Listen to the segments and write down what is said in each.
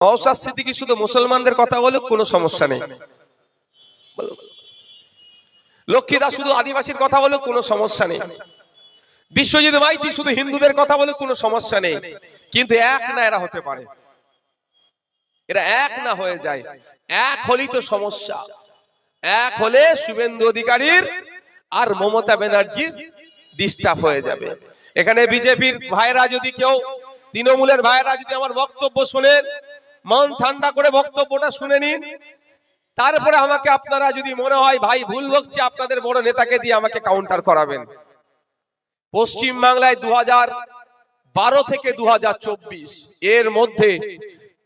নওশাদ সিদ্দিকী শুধু মুসলমানদের কথা বলুক, কোনো সমস্যা নেই। লক্ষ্মীদা শুধু আদিবাসীর কথা বলুক, কোনো সমস্যা নেই। বিশ্বজিৎ মাইতি শুধু হিন্দুদের কথা বলুক, কোনো সমস্যা নেই। কিন্তু এক না এরা হতে পারে, এরা এক না হয়ে যায়। এক হলেই তো সমস্যা। এক হলে শুভেন্দু অধিকারীর আর মমতা ব্যানার্জির ডিস্টার্ব হয়ে যাবে। এখানে বিজেপির ভাইরা যদি কেউ, তৃণমূলের ভাইরা যদি আমার বক্তব্য শোনেন, মন ঠান্ডা করে বক্তব্যটা শুনে নিন। তারপরে আমাকে আপনারা যদি মনে হয় ভাই ভুল বকছি, আপনাদের বড় নেতাকে দিয়ে আমাকে কাউন্টার করাবেন। পশ্চিম বাংলায় 2012 থেকে 2024 এর মধ্যে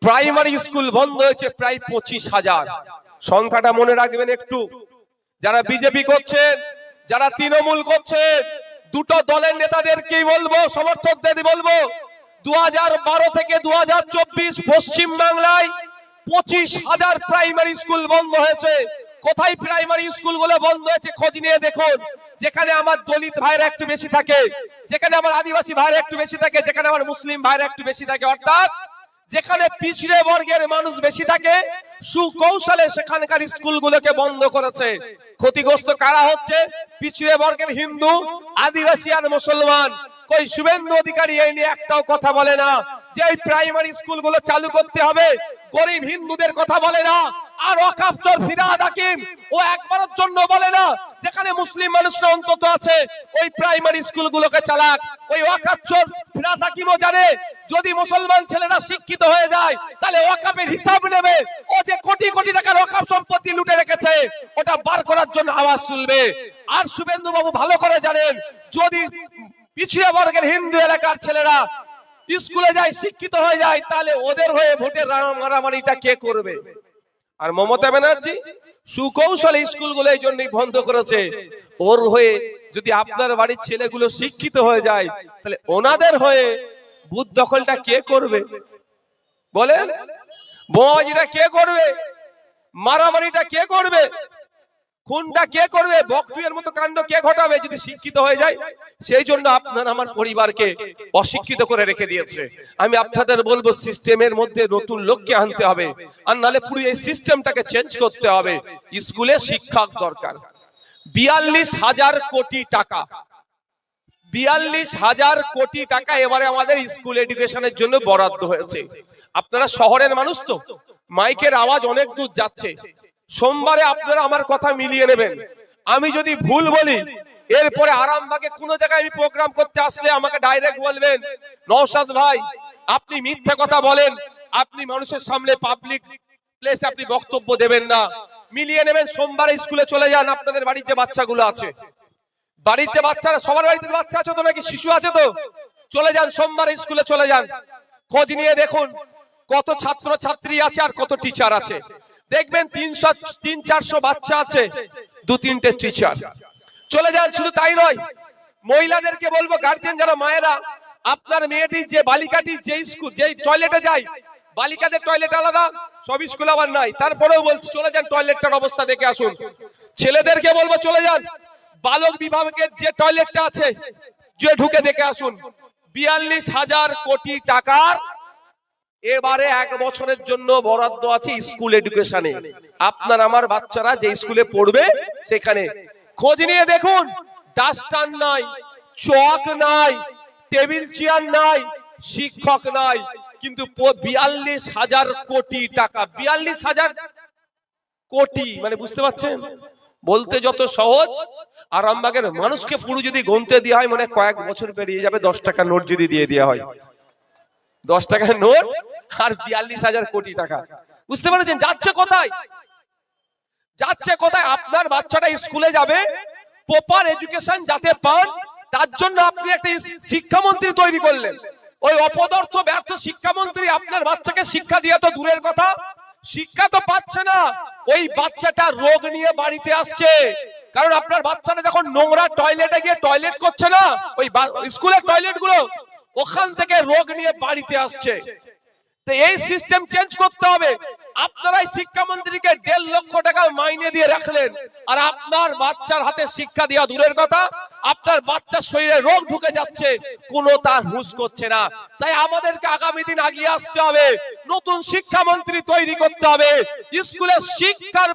প্রাইমারি স্কুল বন্ধ হয়েছে প্রায় 25,000। সংখ্যাটা মনে রাখবেন একটু। যারা বিজেপি করছেন, যারা তৃণমূল করছেন, দুটো দলের নেতাদেরকেই বলবো, সমর্থকদের বলবো, 2012 থেকে 2024 পশ্চিম বাংলায় 25,000 প্রাইমারি স্কুল বন্ধ হয়েছে। কোথায় প্রাইমারি স্কুলগুলো বন্ধ হয়েছে খোঁজ নিয়ে দেখুন। যেখানে আমার দলিত ভাইরা একটু বেশি থাকে, যেখানে আমার আদিবাসী ভাইরা একটু বেশি থাকে, যেখানে আমার মুসলিম ভাইরা একটু বেশি থাকে, অর্থাৎ যেখানে পিছড়ে বর্গের মানুষ বেশি থাকে, সুকৌশলে সেখানকার স্কুলগুলোকে বন্ধ করেছে। ক্ষতিগ্রস্ত কারা হচ্ছে? পিছড়ে বর্গের হিন্দু, আদিবাসী আর মুসলমান। কই শুভেন্দু অধিকারী এই নিয়ে একটাও কথা বলে না যে এই প্রাইমারি স্কুলগুলো চালু করতে হবে। গরিব হিন্দুদের কথা বলে না। আর ওয়াকফ চোর ফিরহাদ হাকিম ও একবারের জন্য বলে না যেখানে মুসলিম মানুষরা অন্তত আছে ওই প্রাইমারি স্কুলগুলোকে চালাক। ওই ওয়াকফ চোর ফিরহাদ হাকিমও জানে যদি মুসলমান ছেলেরা শিক্ষিত হয়ে যায় তাহলে ওয়াকফের হিসাব নেবে। ও যে কোটি কোটি টাকার ওয়াকফ সম্পত্তি লুটে রেখেছে ওটা বার করার জন্য আওয়াজ তুলবে। আর শুভেন্দু বাবু ভালো করে জানেন যদি পিছিয়ে বর্গের হিন্দু এলাকার ছেলেরা স্কুলে যায়, শিক্ষিত হয়ে যায়, তাহলে ওদের হয়ে ভোটের মারামারিটা কে করবে? আর মমতা ব্যানার্জি সুকৌশলে স্কুলগুলো এই জন্যই বন্ধ করেছে। ওর হয়ে যদি আপনার বাড়ির ছেলেগুলো শিক্ষিত হয়ে যায় তাহলে ওনাদের হয়ে বুথ দখলটা কে করবে বলেন? বোমাবাজিটা কে করবে? মারামারিটা কে করবে? খুনটা কে করবে? বকটুয়ের মতো কাণ্ড কে ঘটাবে যদি শিক্ষিত হয়ে যায়? সেই জন্য আপনার আমার পরিবারকে অশিক্ষিত করে রেখে দিয়েছে। আমি আপনাদের বলবো সিস্টেমের মধ্যে নতুন লোককে আনতে হবে, আর নালে পুরো এই সিস্টেমটাকে চেঞ্জ করতে হবে। স্কুলে শিক্ষক দরকার। 42,000 কোটি টাকা, 42,000 কোটি টাকা এবারে আমাদের স্কুল এডুকেশনের জন্য বরাদ্দ হয়েছে। আপনারা শহরের মানুষ তো, মাইকের আওয়াজ অনেক দূর যাচ্ছে। সোমবারে আপনারা আমার কথা মিলিয়ে নেবেন। আমি যদি ভুল বলি এরপরে আরামবাগে কোন জায়গায় আমি প্রোগ্রাম করতে আসলে আমাকে ডাইরেক্ট বলবেন নওশাদ ভাই আপনি মিথ্যা কথা বলেন, আপনি মানুষের সামনে পাবলিক প্লেসে আপনি বক্তব্য দেবেন না। মিলিয়ে নেবেন। সোমবারে স্কুলে চলে যান। আপনাদের বাড়ির যে বাচ্চাগুলো আছে, বাড়ির যে বাচ্চারা, সবার বাড়িতে বাচ্চা আছে তো নাকি শিশু আছে তো? চলে যান সোমবারে স্কুলে চলে যান, খোঁজ নিয়ে দেখুন কত ছাত্র ছাত্রী আছে আর কত টিচার আছে। দেখবেন 300-400 বাচ্চা আছে, 2-3টে টিচার। চলে যান। শুধু তাই নয়, মহিলাদেরকে বলবো, গার্জেন যারা মায়েরা, আপনার মেয়েটি যে বালিকাটি যে স্কুল যে টয়লেটে যায়, বালিকাদের টয়লেট আলাদা, সব স্কুল আবার নাই, তারপরেও বলছি চলে যান টয়লেটটার অবস্থা দেখে আসুন। ছেলেদেরকে বলবো চলে যান বালক বিভাগের যে টয়লেটটা আছে যে ঢুকে দেখে আসুন। 42,000 কোটি টাকার এবারে 1 বছরের জন্য বরাদ্দ আছে স্কুল এডুকেশনে। আপনার আমার বাচ্চারা যে স্কুলে পড়বে সেখানে খোঁজ নিয়ে দেখুন ডাস্টার নাই, চক নাই, টেবিল চেয়ার নাই, শিক্ষক নাই, কিন্তু 42,000 কোটি টাকা। 42,000 কোটি মানে বুঝতে পারছেন? বলতে যত সহজ, আরামবাগের মানুষকে পুরো যদি গুনতে দেওয়া হয় মানে কয়েক বছর পেরিয়ে যাবে। 10 টাকা নোট যদি দিয়ে দেওয়া হয়, 10 টাকার নোট আর 42,000 কোটি টাকা, বুঝতে পারছেন যাচ্ছে কোথায়? যাচ্ছে কোথায়? আপনার বাচ্চাটা স্কুলে যাবে, প্রপার এডুকেশন যাতে পান তার জন্য আপনি একটা শিক্ষামন্ত্রী তৈরি করলেন। ওই অপদার্থ ব্যর্থ শিক্ষামন্ত্রী আপনার বাচ্চাকে শিক্ষা দিয়ে তো দূরের কথা, শিক্ষা তো পাচ্ছে না। ওই বাচ্চাটা রোগ নিয়ে বাড়িতে আসছে, কারণ আপনার বাচ্চাটা যখন নোংরা টয়লেটে গিয়ে টয়লেট করছে না, ওই স্কুলের টয়লেট গুলো, ওখান থেকে রোগ নিয়ে বাড়িতে আসছে। তো এই সিস্টেম চেঞ্জ করতে হবে। আপনারাই শিক্ষামন্ত্রীকে 1.5 লক্ষ টাকা মাইনে দিয়ে রাখলেন, আর আপনার বাচ্চার হাতে শিক্ষা দেওয়া দূরের কথা, আপনার বাচ্চার শরীরে রোগ ঢুকে যাচ্ছে, কোনো তার হুঁশ করছে না। তাই আমাদেরকে আগামী দিন এগিয়ে আসতে হবে, নতুন শিক্ষামন্ত্রী তৈরি করতে হবে, স্কুলের শিক্ষার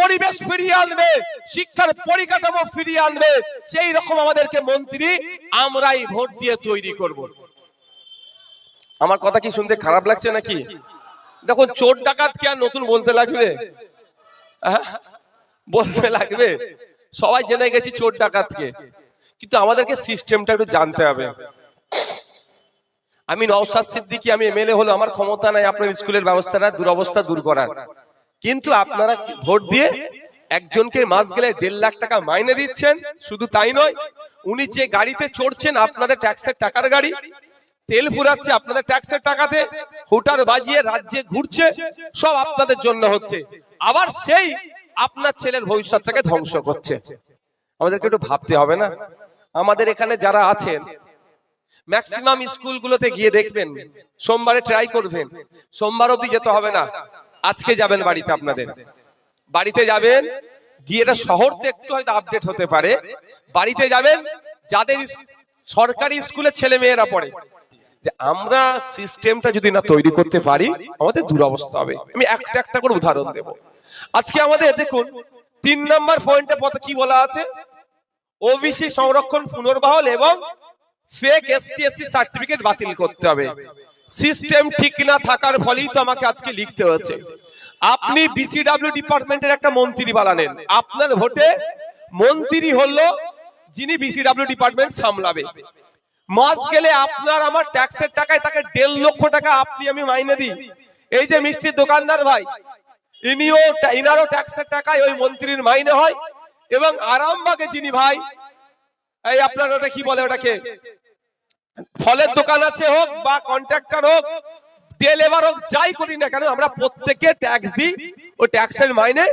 পরিবেশ ফিরিয়ে আনবে, শিক্ষার পরিকাঠামো ফিরিয়ে আনবে, সেই রকম আমাদেরকে মন্ত্রী আমরাই ভোট দিয়ে তৈরি করব। আমার কথা কি শুনতে খারাপ লাগছে নাকি? দেখুন, চোর ডাকাত কি আর নতুন বলতে লাগবে? বলতে লাগবে? সবাই জেনে গেছি চোর ডাকাতকে, কিন্তু আমাদেরকে সিস্টেমটা একটু জানতে হবে। আমি নওশাদ সিদ্দিকী, আমি এমএলএ হলো, আমার ক্ষমতা নাই আপনার স্কুলের ব্যবস্থাটা দুরবস্থা দূর করার, কিন্তু আপনারা ভোট দিয়ে একজনকে মাস গেলে 1.5 লাখ টাকা মাইনে দিচ্ছেন। শুধু তাই নয়, উনি যে গাড়িতে চড়ছেন আপনাদের ট্যাক্সের টাকার গাড়ি, তেল ফুরাচ্ছে আপনাদের ট্যাক্সের টাকাতে, হুটার বাজিয়ে রাজ্যে ঘুরছে, সব আপনাদের জন্য হচ্ছে। আবার সেই আপনার ছেলের ভবিষ্যৎটাকে ধ্বংস করছে। আমাদেরকে একটু ভাবতে হবে না? আমাদের এখানে যারা আছেন ম্যাক্সিমাম স্কুলগুলোতে গিয়ে দেখবেন, সোমবারে ট্রাই করবেন, সোমবার অবধি যেতে হবে না, আজকে যাবেন বাড়িতে, আপনাদের বাড়িতে যাবেন গিয়ে, এটা শহর তো একটু হয়তো আপডেট হতে পারে, বাড়িতে যাবেন যাদের সরকারি স্কুলে ছেলে মেয়েরা পড়ে, যে আমরা সিস্টেমটা যদি না তৈরি করতে পারি আমাদের দুরবস্থা হবে। আমি একটা একটা করে উদাহরণ দেব। আজকে আমাদের দেখুন 3 নম্বর পয়েন্টে কি বলা আছে, ওবিসি সংরক্ষণ পুনর্বহাল এবং ফেক এসটি এসসি সার্টিফিকেট বাতিল করতে হবে। সিস্টেম ঠিক না থাকার ফলেই তো আমাকে আজকে লিখতে হচ্ছে। আপনি বিসিডব্লিউ ডিপার্টমেন্টের একটা মন্ত্রী বানালেন, আপনার ভোটে মন্ত্রী হলো যিনি বিসিডব্লিউ ডিপার্টমেন্ট সামলাবে, মাস গেলে আপনার আমার ট্যাক্সের টাকায় তাকে 1.5 লক্ষ টাকা আপনি আমি মাইনে দিই। এই যে মিষ্টির দোকানদার ভাই, ইনারও ট্যাক্সের টাকায় ওই মন্ত্রীর মাইনে হয়। এবং আরামবাগে যিনি ভাই, এই আপনার ওটা কি বলে, ওটাকে ফলের দোকান আছে হোক বা কন্ট্রাক্টর হোক, ডে লেবার হোক, যাই করি না কেন, আমরা প্রত্যেকে ট্যাক্স দিই। ওই ট্যাক্সের মাইনে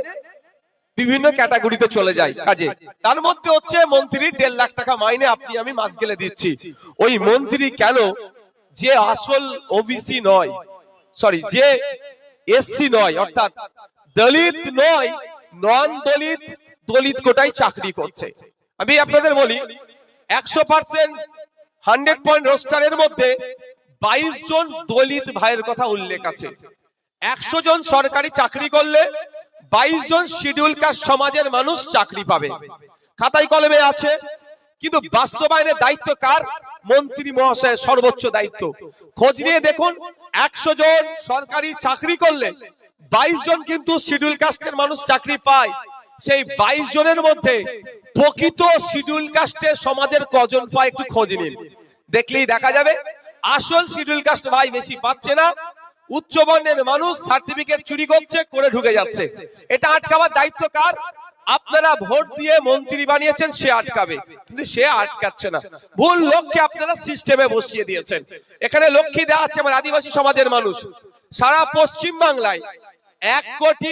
বিভিন্ন ক্যাটাগরিতে চলে যায় কাজে। তার মধ্যে হচ্ছে মন্ত্রীর 1.5 লাখ টাকা মাইনে আপনি আমি মাস গেলে দিচ্ছি। ওই মন্ত্রী কেন, যে আসল ওবিসি নয়, সরি, যে এসসি নয়, অর্থাৎ দলিত নয়, নন দলিত, দলিত কোটায় চাকরি করছে। আমি আপনাদের বলি 100% 100 পয়েন্ট রোস্টারের মধ্যে 22 জন দলিত ভাইয়ের কথা উল্লেখ আছে। 100 জন সরকারি চাকরি করলে 22 জন শিডিউল কাস্ট সমাজের মানুষ চাকরি পাবে, খাতায় কলমে আছে। কিন্তু বাস্তবায়নের দায়িত্ব কার? মন্ত্রী মহাশয়ের সর্বোচ্চ দায়িত্ব। খোঁজ নিয়ে দেখুন, 100 জন সরকারি চাকরি করলে 22 জন কিন্তু শিডিউল কাস্টের মানুষ চাকরি পায়। সেই 22 জনের মধ্যে প্রকৃত শিডিউল কাস্টের সমাজের কজন পায় একটু খোঁজ নিন, দেখলেই দেখা যাবে আসল শিডিউল কাস্ট ভাই বেশি পাচ্ছে না। উচ্চ বর্ণের মানুষ সার্টিফিকেট চুরি করছে, করে ঢুকে যাচ্ছে। এটা আটকাবার দায়িত্ব কার? আপনারা ভোট দিয়ে মন্ত্রী বানিয়েছেন, সে আটকাবে, কিন্তু সে আটকাচ্ছে না। ভুল লোককে আপনারা সিস্টেমে বসিয়ে দিয়েছেন। এখানে লক্ষ্মী দেওয়া আছে আমার আদিবাসী সমাজের মানুষ। সারা পশ্চিম বাংলায় 1 কোটি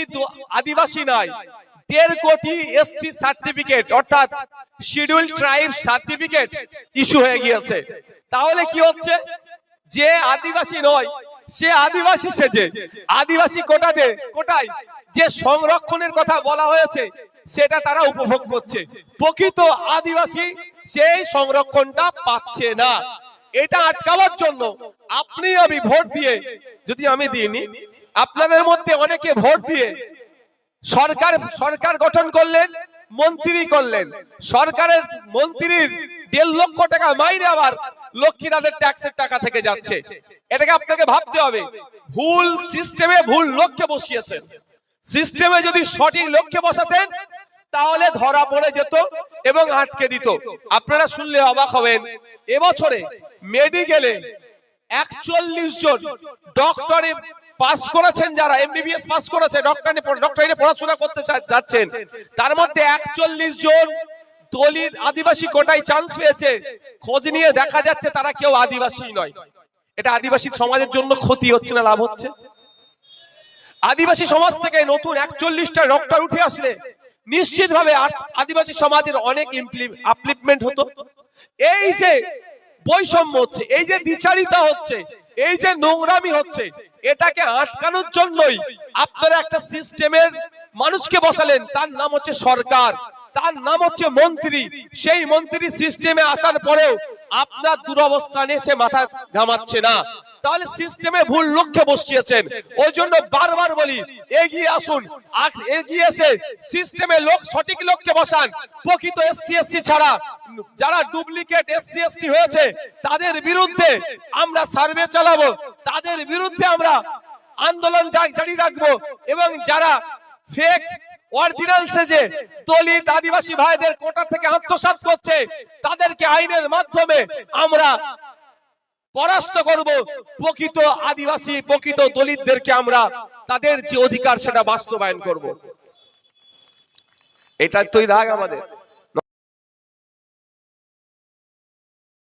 আদিবাসী নয়, 1.5 কোটি এসটি সার্টিফিকেট অর্থাৎ শিডিউল ট্রাইব সার্টিফিকেট ইস্যু হয়ে গিয়েছে। তাহলে কি হচ্ছে, যে আদিবাসী নয় সে আদিবাসী সেজে আদিবাসী কোটায় যে সংরক্ষণের কথা বলা হয়েছে সেটা তারা উপভোগ করছে। প্রকৃত আদিবাসী সেই সংরক্ষণটা পাচ্ছে না। এটা আটকাবার জন্য আপনি আমি ভোট দিয়ে, যদি আমি দিইনি, আপনাদের মধ্যে অনেকে ভোট দিয়ে সরকার গঠন করলেন, মন্ত্রী করলেন। সরকারের মন্ত্রীর 1.5 লক্ষ টাকা মাইনে আবার লক্ষ্মীদাদের ট্যাক্সের টাকা থেকে যাচ্ছে। এটাকে আপনাকে ভাবতে হবে। ভুল সিস্টেমে ভুল লোককে বসিয়েছেন। সিস্টেমে যদি সঠিক লোককে বসাতেন তাহলে ধরা পড়ে যেত এবং আটকে দিত। আপনারা শুনলে অবাক হবেন, এবছরে মেডিকেলে 41 জন ডক্টরে পাস করেছেন, যারা এমবিবিএস পাস করেছে, ডক্টরি পড়াশোনা করতে যাচ্ছেন, তার মধ্যে 41 জন দলিত আদিবাসী কোটায় চান্স পেয়েছে। খোঁজ নিয়ে দেখা যাচ্ছে তারা কেউ আদিবাসী নয়। এটা আদিবাসী সমাজের জন্য ক্ষতি হচ্ছে না লাভ হচ্ছে? আদিবাসী সমাজ থেকে নতুন 41টা ডক্টর উঠে আসলে নিশ্চিতভাবে আদিবাসী সমাজের অনেক আপলিফমেন্ট হতো। এই যে বৈষম্য হচ্ছে, এই যে দ্বিচারিতা হচ্ছে, এই যে নোংরামি হচ্ছে এটাকে আটকানোর জন্যই আপনারা একটা সিস্টেমের মানুষকে বসালেন, তার নাম হচ্ছে সরকার, তার নাম হচ্ছে মন্ত্রী। সেই মন্ত্রী সিস্টেমে আসার পরেও আপনার দুরবস্থানে সে মাথা ঘামাচ্ছে না, তাহলে সিস্টেমে ভুল লোককে বসিয়েছেন। ওই জন্য বারবার বলি এগিয়ে আসুন, এগিয়ে এসে সিস্টেমে লোক সঠিক লোককে বসান। প্রকৃত এসটি এসসি ছাড়া যারা ডুপ্লিকেট এসসি এসটি হয়েছে তাদের বিরুদ্ধে আমরা সার্ভে চালাবো, তাদের বিরুদ্ধে আমরা আন্দোলন জারি রাখবো, এবং যারা ফেক অরিজিনাল সেজে দলিত আদিবাসী ভাইদের কোটা থেকে আত্মসাৎ করছে তাদেরকে আইনের মাধ্যমে আমরা পরাস্ত করব। প্রকৃত আদিবাসী প্রকৃত দলিতদেরকে আমরা তাদের যে অধিকার সেটা বাস্তবায়ন করব। এটাই তো রাগ আমাদের।